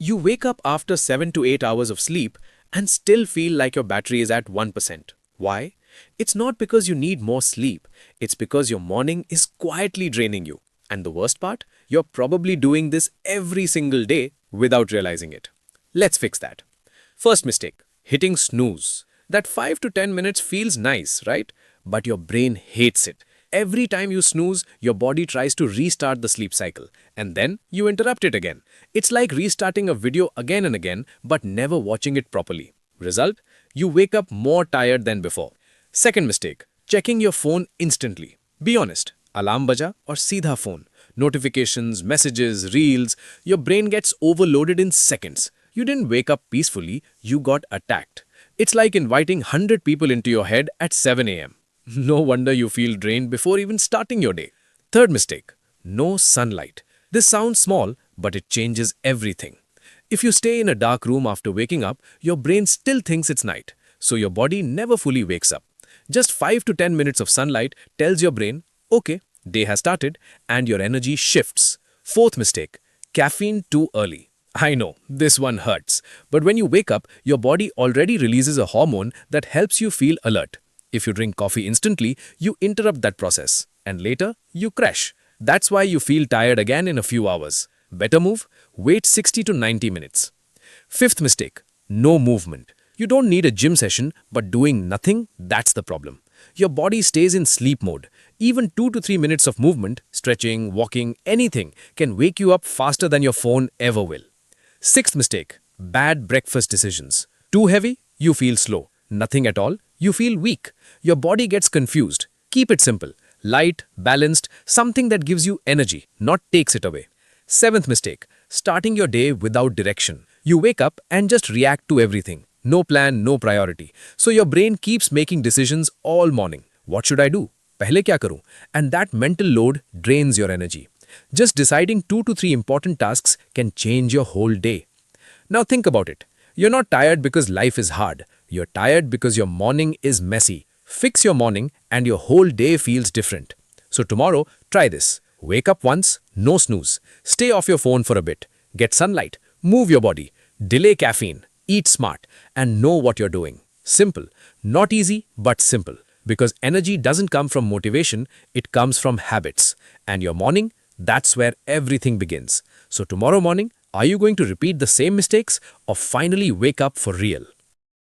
You wake up after 7 to 8 hours of sleep and still feel like your battery is at 1%. Why? It's not because you need more sleep. It's because your morning is quietly draining you. And the worst part? You're probably doing this every single day without realizing it. Let's fix that. First mistake, hitting snooze. That 5 to 10 minutes feels nice, right? But your brain hates it. Every time you snooze, your body tries to restart the sleep cycle, and then you interrupt it again. It's like restarting a video again and again, but never watching it properly. Result? You wake up more tired than before. Second mistake, checking your phone instantly. Be honest, alarm baja or seedha phone. Notifications, messages, reels, your brain gets overloaded in seconds. You didn't wake up peacefully, you got attacked. It's like inviting 100 people into your head at 7 a.m. No wonder you feel drained before even starting your day. Third mistake, no sunlight. This sounds small, but it changes everything. If you stay in a dark room after waking up, your brain still thinks it's night, so your body never fully wakes up. Just 5 to 10 minutes of sunlight tells your brain, okay, day has started, and your energy shifts. Fourth mistake, caffeine too early. I know, this one hurts, but when you wake up, your body already releases a hormone that helps you feel alert. If you drink coffee instantly, you interrupt that process, and later, you crash. That's why you feel tired again in a few hours. Better move, wait 60 to 90 minutes. Fifth mistake, no movement. You don't need a gym session, but doing nothing, that's the problem. Your body stays in sleep mode. Even 2 to 3 minutes of movement, stretching, walking, anything can wake you up faster than your phone ever will. Sixth mistake, bad breakfast decisions. Too heavy, you feel slow. Nothing at all, you feel weak. Your body gets confused. Keep it simple. Light, balanced, something that gives you energy, not takes it away. Seventh mistake, starting your day without direction. You wake up and just react to everything. No plan, no priority. So your brain keeps making decisions all morning. What should I do? Pehle kya karu? And that mental load drains your energy. Just deciding 2 to 3 important tasks can change your whole day. Now think about it. You're not tired because life is hard. You're tired because your morning is messy. Fix your morning and your whole day feels different. So tomorrow, try this. Wake up once, no snooze. Stay off your phone for a bit. Get sunlight. Move your body. Delay caffeine. Eat smart. And know what you're doing. Simple. Not easy, but simple. Because energy doesn't come from motivation, it comes from habits. And your morning, that's where everything begins. So tomorrow morning, are you going to repeat the same mistakes or finally wake up for real?